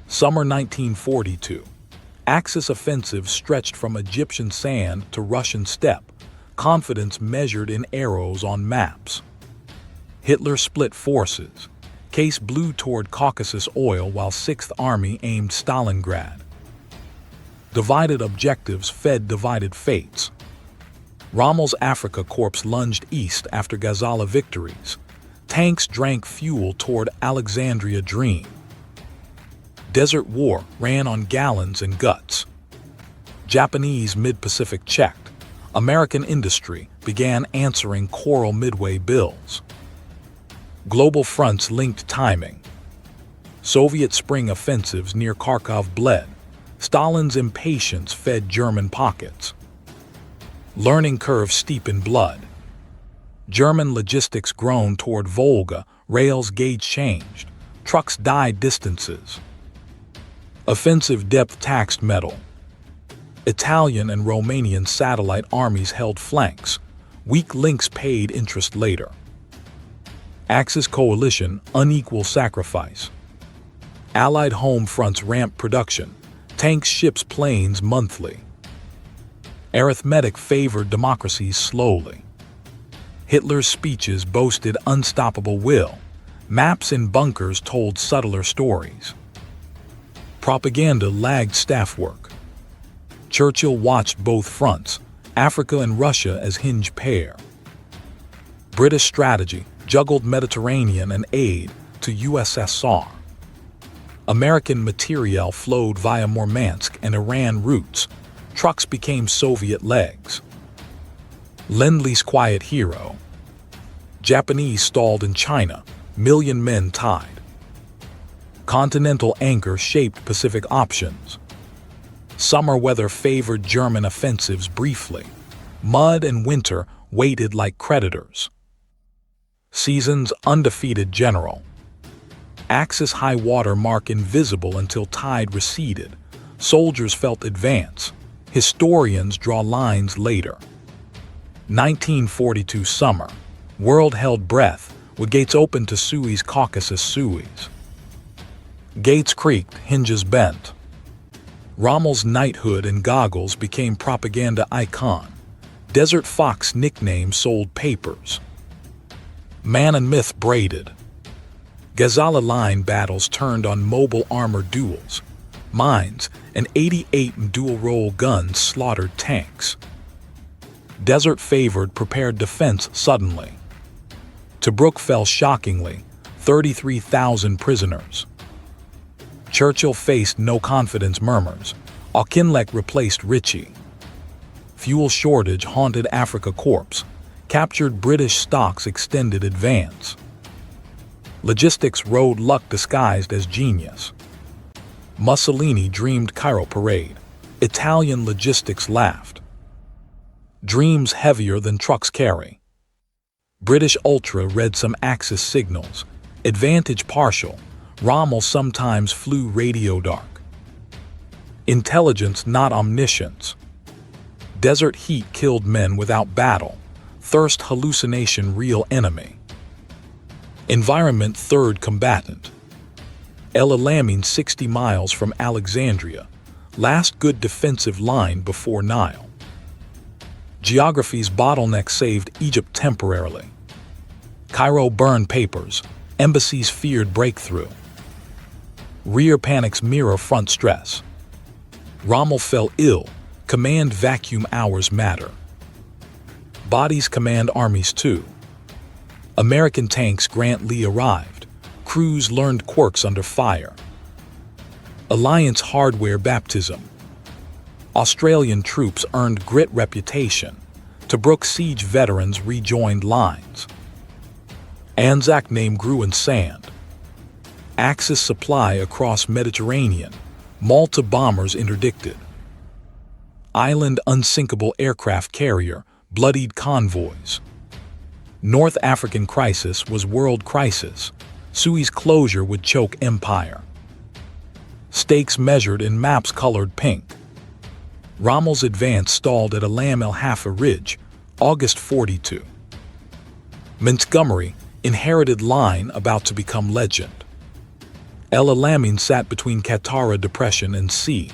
Summer 1942. Axis offensive stretched from Egyptian sand to Russian steppe, confidence measured in arrows on maps. Hitler split forces. Case blew toward Caucasus Oil while 6th Army aimed Stalingrad. Divided objectives fed divided fates. Rommel's Afrika Corps lunged east after Gazala victories. Tanks drank fuel toward Alexandria Dream. Desert War ran on gallons and guts. Japanese mid-Pacific checked. American industry began answering Coral Midway bills. Global fronts linked timing. Soviet spring offensives near Kharkov bled. Stalin's impatience fed German pockets. Learning curve steep in blood. German logistics groaned toward Volga, rails gauge changed. Trucks died distances. Offensive depth taxed metal. Italian and Romanian satellite armies held flanks. Weak links paid interest later. Axis coalition, unequal sacrifice. Allied home fronts ramped production. Tanks, ships, planes monthly. Arithmetic favored democracies slowly. Hitler's speeches boasted unstoppable will. Maps in bunkers told subtler stories. Propaganda lagged staff work. Churchill watched both fronts, Africa and Russia as hinge pair. British strategy juggled Mediterranean and aid to USSR. American materiel flowed via Murmansk and Iran routes. Trucks became Soviet legs. Lend-Lease quiet hero. Japanese stalled in China, million men tied. Continental anchor shaped Pacific options. Summer weather favored German offensives briefly. Mud and winter waited like creditors. Seasons undefeated general. Axis high water mark invisible until tide receded. Soldiers felt advance. Historians draw lines later. 1942 summer. World held breath, with gates open to Suez Caucasus Suez. Gates creaked, hinges bent. Rommel's knighthood and goggles became propaganda icon. Desert Fox nickname sold papers. Man and myth braided. Gazala line battles turned on mobile armor duels. Mines and 88 dual-role guns slaughtered tanks. Desert favored prepared defense suddenly. Tobruk fell shockingly, 33,000 prisoners. Churchill faced no confidence murmurs. Auchinleck replaced Ritchie. Fuel shortage haunted Afrika Corps. Captured British stocks extended advance. Logistics rode luck disguised as genius. Mussolini dreamed Cairo parade. Italian logistics laughed. Dreams heavier than trucks carry. British Ultra read some Axis signals. Advantage partial. Rommel sometimes flew radio dark. Intelligence not omniscience. Desert heat killed men without battle. Thirst hallucination real enemy. Environment third combatant. El Alamein 60 miles from Alexandria. Last good defensive line before Nile. Geography's bottleneck saved Egypt temporarily. Cairo burned papers. Embassies feared breakthrough. Rear panics mirror front stress. Rommel fell ill. Command vacuum hours matter. Bodies command armies too. American tanks Grant Lee arrived. Crews learned quirks under fire. Alliance hardware baptism. Australian troops earned grit reputation. Tobruk siege veterans rejoined lines. Anzac name grew in sand. Axis supply across Mediterranean. Malta bombers interdicted. Island unsinkable aircraft carrier, bloodied convoys. North African crisis was world crisis. Suez closure would choke empire. Stakes measured in maps colored pink. Rommel's advance stalled at Alam El Halfa Ridge, August 42. Montgomery, inherited line about to become legend. El Alamein sat between Qattara Depression and sea,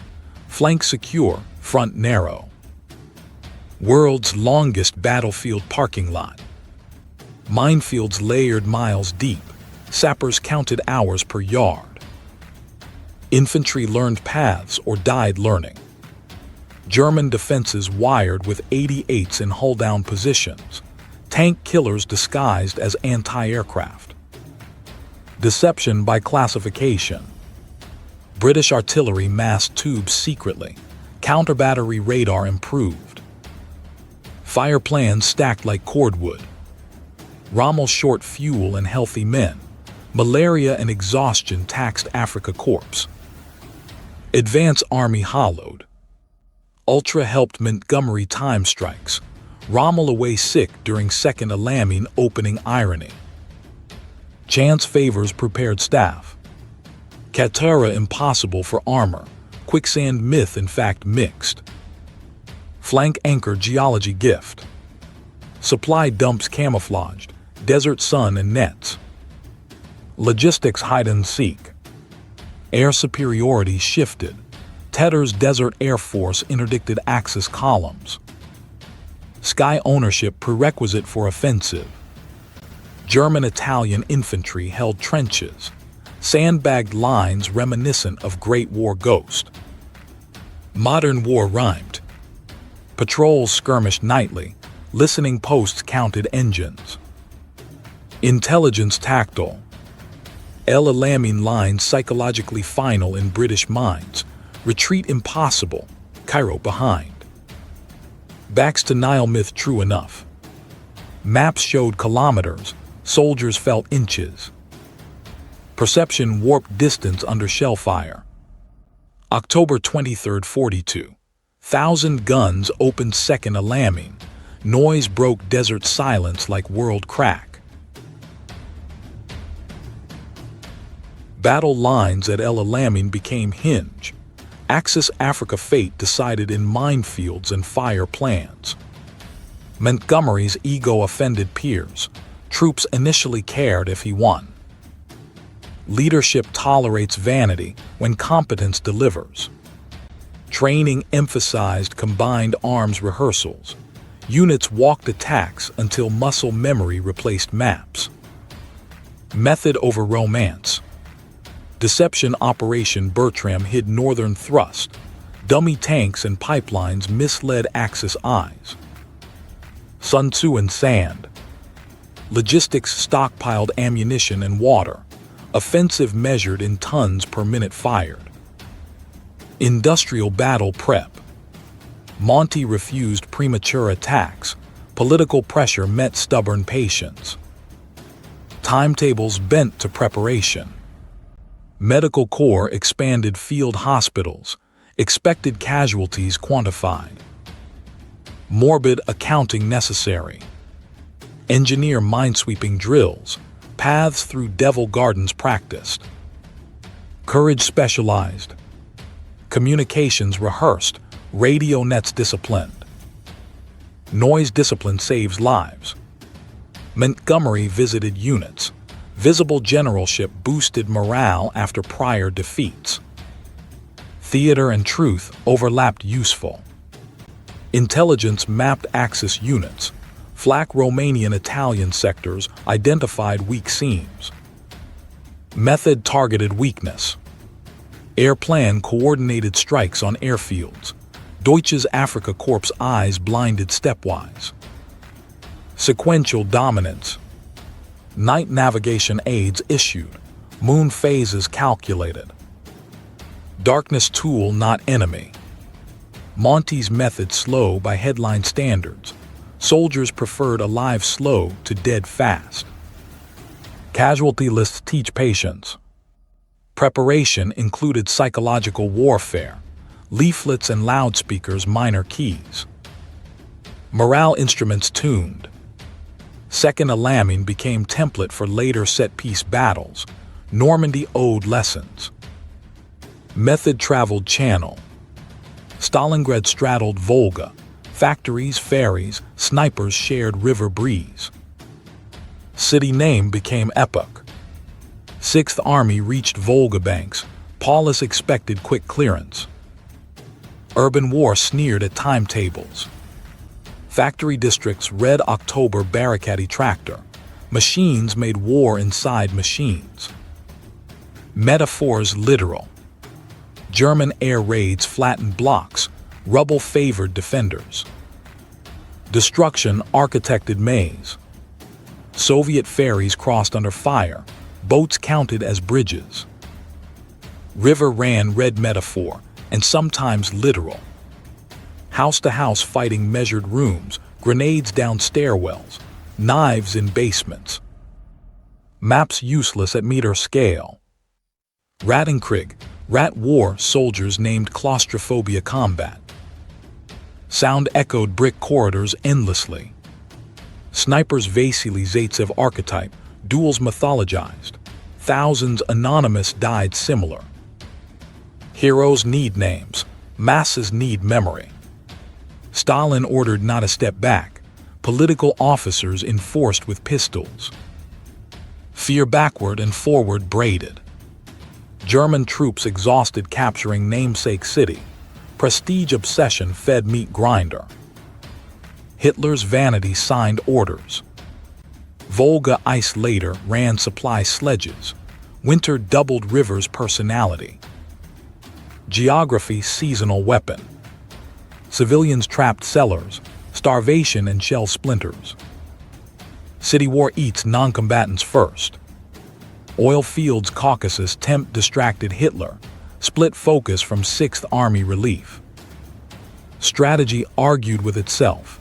flank secure, front narrow. World's longest battlefield parking lot. Minefields layered miles deep, sappers counted hours per yard. Infantry learned paths or died learning. German defenses wired with 88s in hull-down positions, tank killers disguised as anti-aircraft. Deception by classification. British artillery massed tubes secretly, counter-battery radar improved. Fire plans stacked like cordwood. Rommel short fuel and healthy men. Malaria and exhaustion taxed Africa Corps. Advance Army hollowed. Ultra helped Montgomery time strikes. Rommel away sick during Second Alamein opening irony. Chance favors prepared staff. Qattara impossible for armor. Quicksand myth in fact mixed. Flank anchor geology gift. Supply dumps camouflaged. Desert sun and nets. Logistics hide and seek. Air superiority shifted. Tedder's Desert Air Force interdicted Axis columns. Sky ownership prerequisite for offensive. German-Italian infantry held trenches. Sandbagged lines reminiscent of Great War ghost. Modern war rhymed. Patrols skirmished nightly. Listening posts counted engines. Intelligence tactile. El Alamein line psychologically final in British minds. Retreat impossible. Cairo behind. Backs to Nile myth true enough. Maps showed kilometers. Soldiers felt inches. Perception warped distance under shell fire. October 23, 42. 1,000 guns opened Second Alamein. Noise broke desert silence like world crack. Battle lines at El Alamein became hinge. Axis Africa fate decided in minefields and fire plans. Montgomery's ego offended peers. Troops initially cared if he won. Leadership tolerates vanity when competence delivers. Training emphasized combined arms rehearsals. Units walked attacks until muscle memory replaced maps. Method over romance. Deception Operation Bertram hid northern thrust. Dummy tanks and pipelines misled Axis eyes. Sun Tzu and sand. Logistics stockpiled ammunition and water. Offensive measured in tons per minute fired. Industrial battle prep. Monty refused premature attacks. Political pressure met stubborn patience. Timetables bent to preparation. Medical Corps expanded field hospitals. Expected casualties quantified. Morbid accounting necessary. Engineer minesweeping drills. Paths through Devil Gardens practiced. Courage specialized. Communications rehearsed. Radio nets disciplined. Noise discipline saves lives. Montgomery visited units. Visible generalship boosted morale after prior defeats. Theater and truth overlapped useful. Intelligence mapped Axis units. Flak Romanian-Italian sectors identified weak seams. Method targeted weakness. Air plan coordinated strikes on airfields. Deutsches Afrika Korps eyes blinded stepwise. Sequential dominance. Night navigation aids issued. Moon phases calculated. Darkness tool not enemy. Monty's method slow by headline standards. Soldiers preferred alive slow to dead fast. Casualty lists teach patience. Preparation included psychological warfare. Leaflets and loudspeakers minor keys. Morale instruments tuned. Second Alamein became template for later set-piece battles. Normandy owed lessons. Method traveled channel. Stalingrad straddled Volga. Factories, ferries, snipers shared river breeze. City name became epoch. Sixth Army reached Volga banks. Paulus expected quick clearance. Urban war sneered at timetables. Factory districts read October barricade tractor. Machines made war inside machines. Metaphors literal. German air raids flattened blocks. Rubble favored defenders. Destruction architected maze. Soviet ferries crossed under fire. Boats counted as bridges. River ran read metaphor, and sometimes literal. House-to-house fighting measured rooms, grenades down stairwells, knives in basements. Maps useless at meter scale. Rattenkrieg, rat war soldiers named claustrophobia combat. Sound echoed brick corridors endlessly. Snipers Vasily Zaitsev archetype, duels mythologized. Thousands anonymous died similar. Heroes need names, masses need memory. Stalin ordered not a step back, political officers enforced with pistols. Fear backward and forward braided. German troops exhausted capturing namesake city. Prestige obsession fed meat grinder. Hitler's vanity signed orders. Volga ice later ran supply sledges. Winter doubled rivers' personality. Geography seasonal weapon. Civilians trapped cellars, starvation and shell splinters. City war eats non-combatants first. Oil fields Caucasus tempt distracted Hitler, split focus from Sixth Army relief. Strategy argued with itself.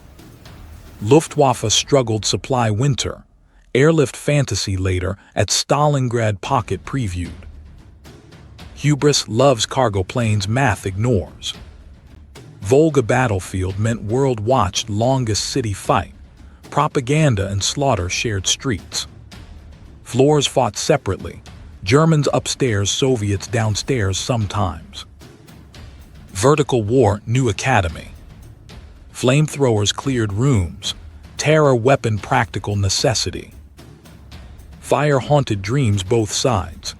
Luftwaffe struggled supply winter, airlift fantasy later at Stalingrad pocket previewed. Hubris loves cargo planes math ignores. Volga battlefield meant world watched longest city fight. Propaganda and slaughter shared streets. Floors fought separately. Germans upstairs, Soviets downstairs sometimes. Vertical war, new academy. Flamethrowers cleared rooms. Terror weapon practical necessity. Fire haunted dreams both sides.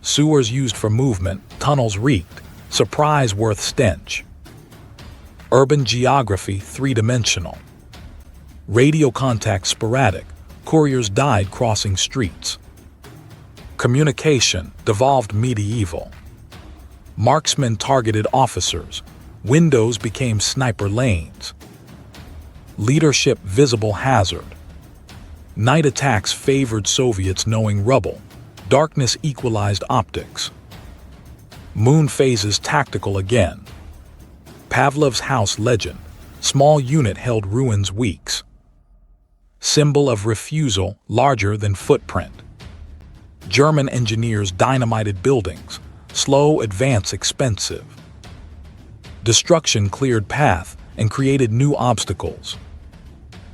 Sewers used for movement, tunnels reeked. Surprise worth stench. Urban geography three-dimensional. Radio contact sporadic. Couriers died crossing streets. Communication devolved medieval. Marksmen targeted officers. Windows became sniper lanes. Leadership visible hazard. Night attacks favored Soviets knowing rubble. Darkness equalized optics. Moon phases tactical again. Pavlov's house legend. Small unit held ruins weeks. Symbol of refusal, larger than footprint. German engineers dynamited buildings. Slow advance expensive. Destruction cleared path and created new obstacles.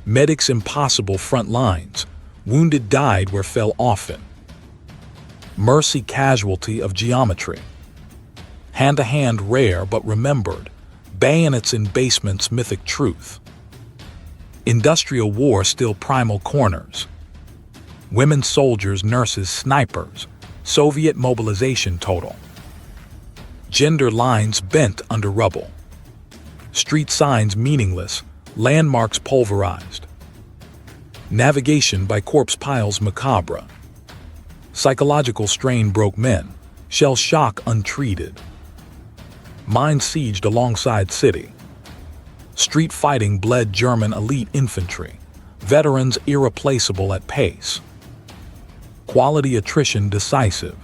Medics impossible front lines. Wounded died where fell often. Mercy casualty of geometry. Hand-to-hand rare but remembered. Bayonets in basements mythic truth. Industrial war still primal corners. Women soldiers, nurses, snipers. Soviet mobilization total. Gender lines bent under rubble. Street signs meaningless. Landmarks pulverized. Navigation by corpse piles macabre. Psychological strain broke men. Shell shock untreated. Mine sieged alongside city. Street fighting bled German elite infantry. Veterans irreplaceable at pace. Quality attrition decisive.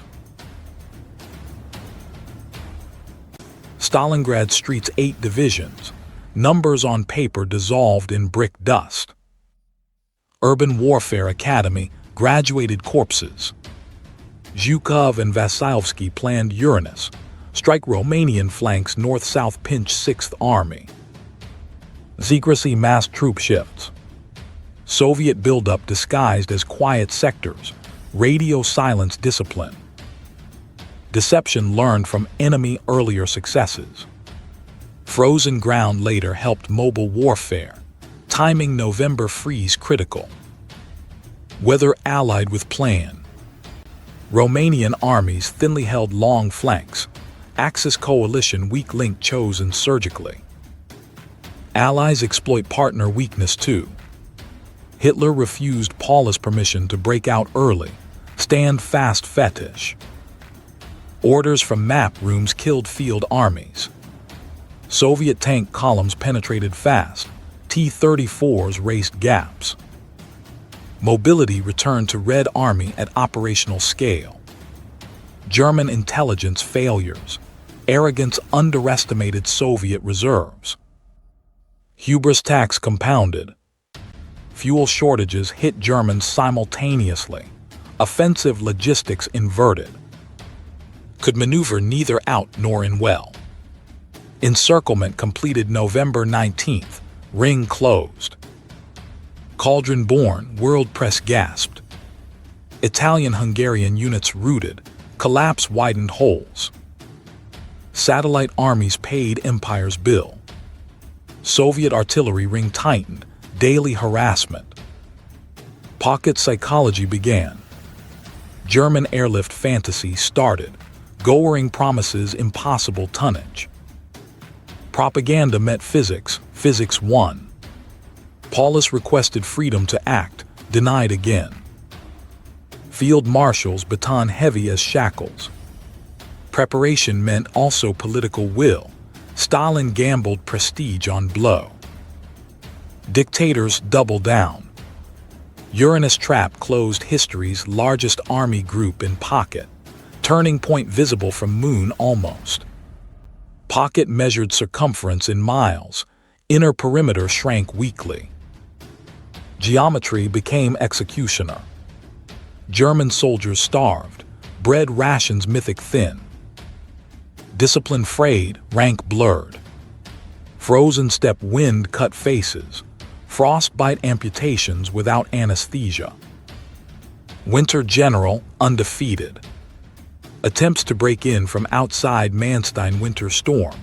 Stalingrad streets 8 divisions. Numbers on paper dissolved in brick dust. Urban Warfare Academy graduated corpses. Zhukov and Vasilevsky planned Uranus. Strike Romanian flanks north-south pinch 6th Army. Secrecy mass troop shifts. Soviet buildup disguised as quiet sectors. Radio silence discipline. Deception learned from enemy earlier successes. Frozen ground later helped mobile warfare. Timing November freeze critical. Weather allied with plan. Romanian armies thinly held long flanks. Axis coalition weak link chosen surgically. Allies exploit partner weakness too. Hitler refused Paulus permission to break out early. Stand fast fetish. Orders from map rooms killed field armies. Soviet tank columns penetrated fast. T-34s raced gaps. Mobility returned to Red Army at operational scale. German intelligence failures. Arrogance underestimated Soviet reserves. Hubris tax compounded. Fuel shortages hit Germans simultaneously. Offensive logistics inverted. Could maneuver neither out nor in well. Encirclement completed November 19th. Ring closed. Cauldron born, world press gasped. Italian-Hungarian units routed. Collapse widened holes. Satellite armies paid empire's bill. Soviet artillery ring tightened. Daily harassment. Pocket psychology began. German airlift fantasy started. Goering promises impossible tonnage. Propaganda met physics. Physics won. Paulus requested freedom to act. Denied again. Field marshals baton heavy as shackles. Preparation meant also political will. Stalin gambled prestige on blow. Dictators double down. Uranus trap closed history's largest army group in pocket. Turning point visible from moon almost. Pocket measured circumference in miles. Inner perimeter shrank weakly. Geometry became executioner. German soldiers starved. Bread rations mythic thin. Discipline frayed, rank blurred. Frozen steppe wind cut faces. Frostbite amputations without anesthesia. Winter general undefeated. Attempts to break in from outside Manstein winter storm.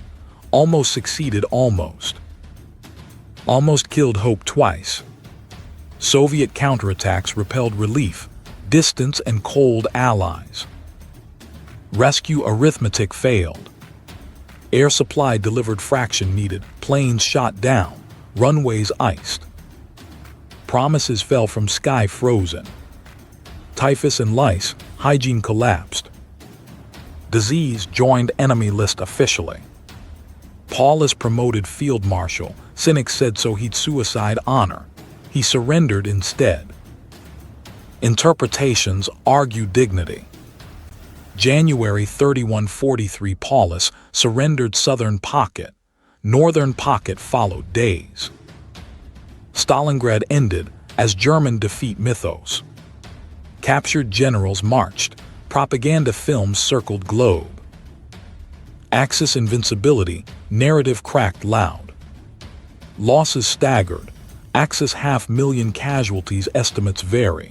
Almost succeeded almost. Almost killed hope twice. Soviet counterattacks repelled relief, distance and cold allies. Rescue arithmetic failed. Air supply delivered fraction needed, planes shot down, runways iced. Promises fell from sky frozen. Typhus and lice, hygiene collapsed. Disease joined enemy list officially. Paulus promoted field marshal. Cynics said so he'd suicide honor. He surrendered instead. Interpretations argue dignity. January 3143 Paulus surrendered southern pocket. Northern pocket followed days. Stalingrad ended as German defeat mythos. Captured generals marched. Propaganda films circled globe. Axis invincibility, narrative cracked loud. Losses staggered. Axis 500,000 casualties estimates vary.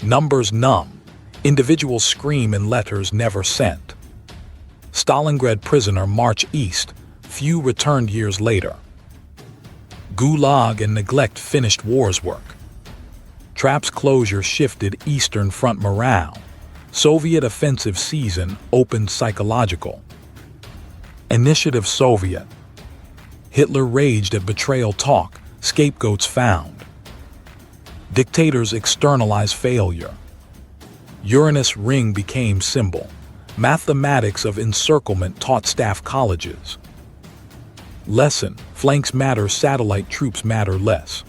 Numbers numb. Individuals scream in letters never sent. Stalingrad prisoner march east. Few returned years later. Gulag and neglect finished war's work. Traps closure shifted Eastern Front morale. Soviet offensive season opened psychological. Initiative Soviet. Hitler raged at betrayal talk, scapegoats found. Dictators externalize failure. Uranus ring became symbol. Mathematics of encirclement taught staff colleges. Lesson, flanks matter, satellite troops matter less.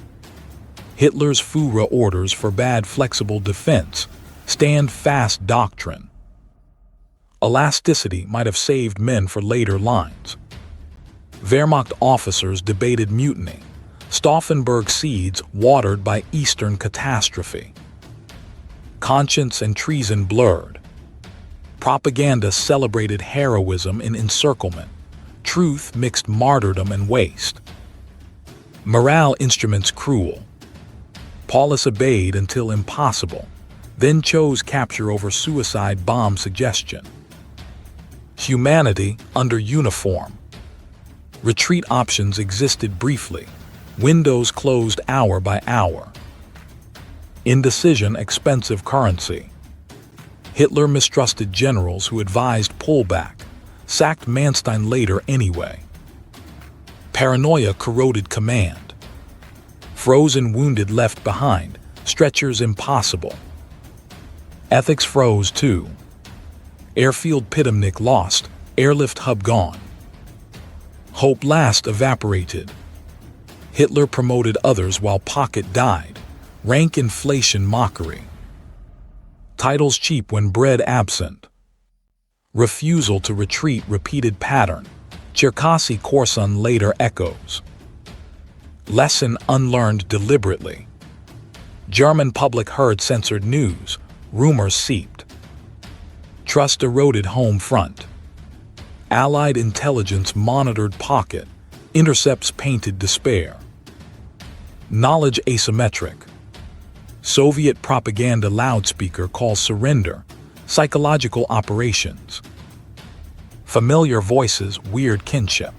Hitler's Führer orders forbade flexible defense. Stand fast doctrine. Elasticity might have saved men for later lines. Wehrmacht officers debated mutiny. Stauffenberg seeds watered by Eastern catastrophe. Conscience and treason blurred. Propaganda celebrated heroism in encirclement. Truth mixed martyrdom and waste. Morale instruments cruel. Paulus obeyed until impossible, then chose capture over suicide bomb suggestion. Humanity under uniform. Retreat options existed briefly. Windows closed hour by hour. Indecision expensive currency. Hitler mistrusted generals who advised pullback, sacked Manstein later anyway. Paranoia corroded command. Frozen wounded left behind, stretchers impossible. Ethics froze too. Airfield Pitomnik lost, airlift hub gone. Hope last evaporated. Hitler promoted others while pocket died. Rank inflation mockery. Titles cheap when bread absent. Refusal to retreat repeated pattern. Cherkasy Korsun later echoes. Lesson unlearned deliberately. German public heard censored news. Rumors seeped. Trust eroded home front. Allied intelligence monitored pocket. Intercepts painted despair. Knowledge asymmetric. Soviet propaganda loudspeaker calls surrender. Psychological operations. Familiar voices, weird kinship.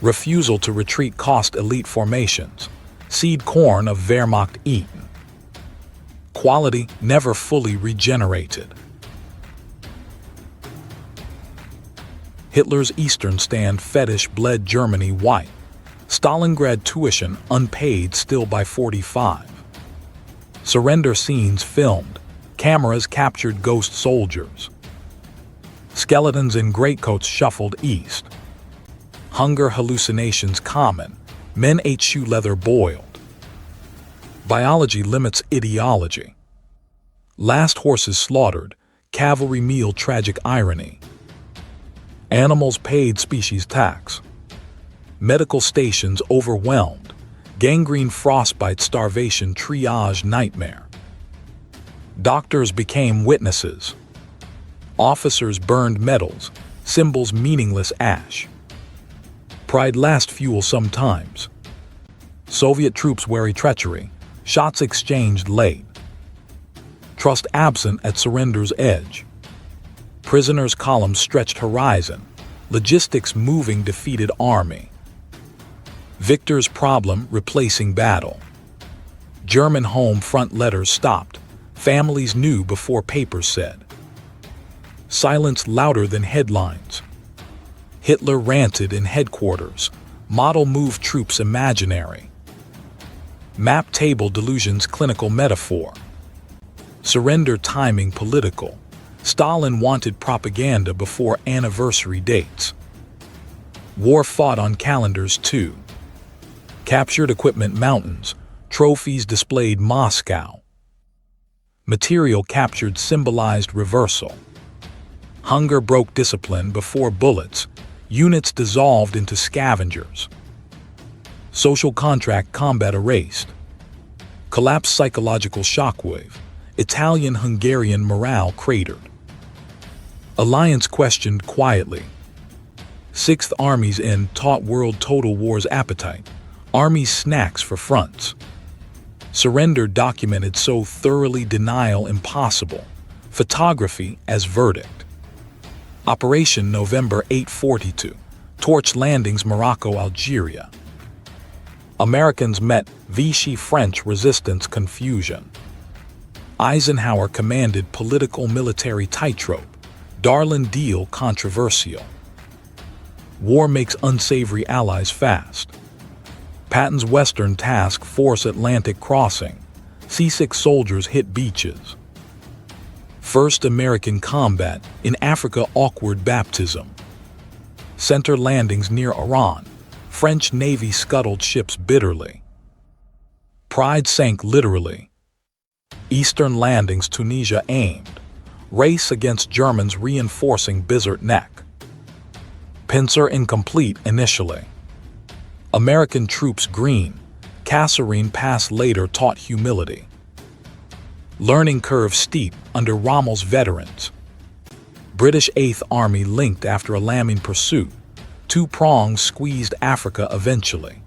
Refusal to retreat cost elite formations. Seed corn of Wehrmacht eaten. Quality never fully regenerated. Hitler's Eastern stand fetish bled Germany white. Stalingrad tuition unpaid still by 45. Surrender scenes filmed. Cameras captured ghost soldiers. Skeletons in greatcoats shuffled east. Hunger hallucinations common. Men ate shoe leather boiled. Biology limits ideology. Last horses slaughtered. Cavalry meal tragic irony. Animals paid species tax. Medical stations overwhelmed. Gangrene frostbite starvation triage nightmare. Doctors became witnesses. Officers burned medals, symbols meaningless ash. Pride last fuel sometimes. Soviet troops wary treachery, shots exchanged late. Trust absent at surrender's edge. Prisoners' columns stretched horizon, logistics moving defeated army. Victor's problem replacing battle. German home front letters stopped, families knew before papers said. Silence louder than headlines. Hitler ranted in headquarters, model move troops imaginary. Map table delusions clinical metaphor. Surrender timing political. Stalin wanted propaganda before anniversary dates. War fought on calendars too. Captured equipment mountains, trophies displayed Moscow. Material captured symbolized reversal. Hunger broke discipline before bullets, units dissolved into scavengers. Social contract combat erased. Collapsed psychological shockwave, Italian-Hungarian morale cratered. Alliance questioned quietly. Sixth Army's end taught world total war's appetite. Army's snacks for fronts. Surrender documented so thoroughly denial impossible. Photography as verdict. Operation November 842. Torch landings Morocco, Algeria. Americans met Vichy French resistance confusion. Eisenhower commanded political military tightrope. Darlin deal controversial. War makes unsavory allies fast. Patton's Western Task Force Atlantic crossing. Seasick soldiers hit beaches. First American combat in Africa awkward baptism. Center landings near Iran. French Navy scuttled ships bitterly. Pride sank literally. Eastern landings Tunisia aimed. Race against Germans reinforcing Bizerte neck. Pincer incomplete initially. American troops green. Kasserine Pass later taught humility. Learning curve steep under Rommel's veterans. British 8th Army linked after Alamein pursuit. Two prongs squeezed Africa eventually.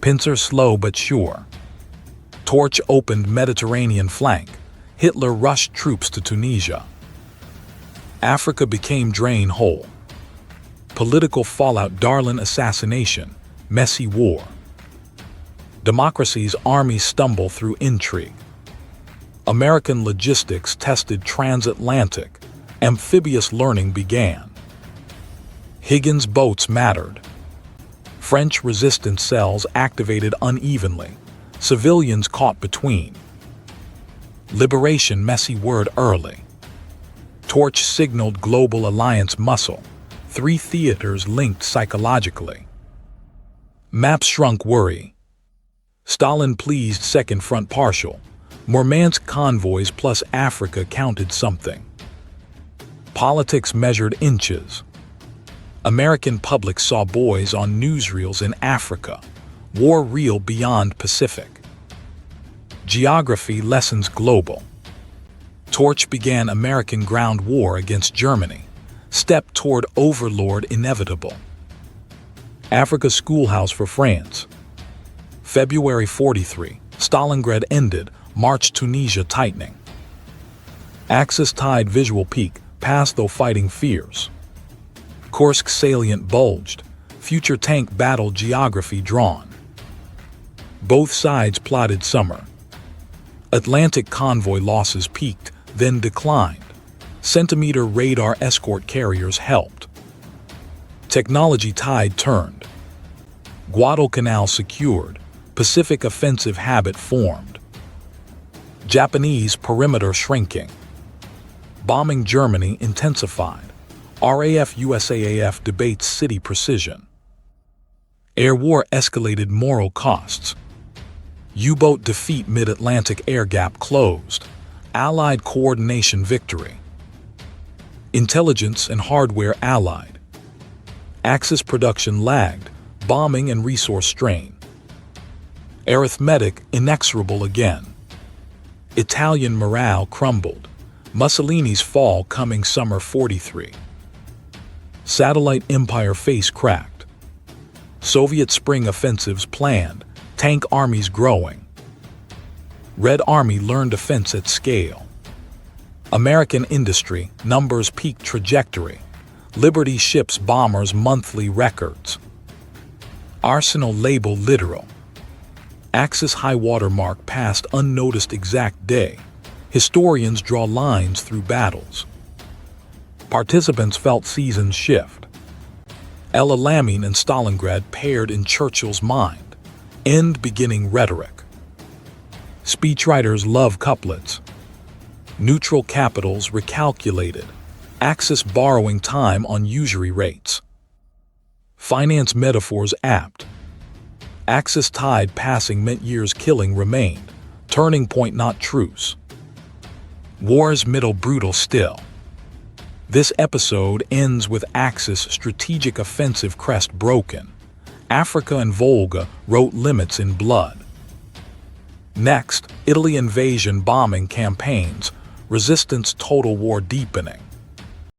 Pincer slow but sure. Torch opened Mediterranean flank. Hitler rushed troops to Tunisia. Africa became drain hole. Political fallout Darlin assassination. Messy war. Democracy's armies stumble through intrigue. American logistics tested transatlantic. Amphibious learning began. Higgins boats mattered. French resistance cells activated unevenly. Civilians caught between. Liberation messy word early. Torch signaled global alliance muscle. 3 theaters linked psychologically. Maps shrunk worry. Stalin pleased second front partial. Murmansk convoys plus Africa counted something. Politics measured inches. American public saw boys on newsreels in Africa. War real beyond Pacific. Geography lessons global. Torch began American ground war against Germany. Step toward overlord inevitable. Africa schoolhouse for France. February 43. Stalingrad ended. March Tunisia tightening. Axis tide visual peak. Past though fighting fears. Kursk salient bulged. Future tank battle geography drawn. Both sides plotted summer. Atlantic convoy losses peaked, then declined. Centimeter radar escort carriers helped. Technology tide turned. Guadalcanal secured. Pacific offensive habit formed. Japanese perimeter shrinking. Bombing Germany intensified. RAF-USAAF debates city precision. Air war escalated moral costs. U-boat defeat mid-Atlantic air gap closed. Allied coordination victory. Intelligence and hardware allied. Axis production lagged. Bombing and resource strain. Arithmetic inexorable again. Italian morale crumbled. Mussolini's fall coming summer 43. Satellite empire face cracked. Soviet spring offensives planned. Tank armies growing. Red Army learned defense at scale. American industry numbers peak trajectory. Liberty ships bombers monthly records. Arsenal label literal. Axis high water mark passed unnoticed exact day. Historians draw lines through battles. Participants felt seasons shift. El Alamein and Stalingrad paired in Churchill's mind. End-beginning rhetoric. Speechwriters love couplets. Neutral capitals recalculated. Axis borrowing time on usury rates. Finance metaphors apt. Axis tide passing meant years killing remained. Turning point not truce. War's middle brutal still. This episode ends with Axis strategic offensive crest broken. Africa and Volga wrote limits in blood. Next, Italy invasion bombing campaigns, resistance total war deepening.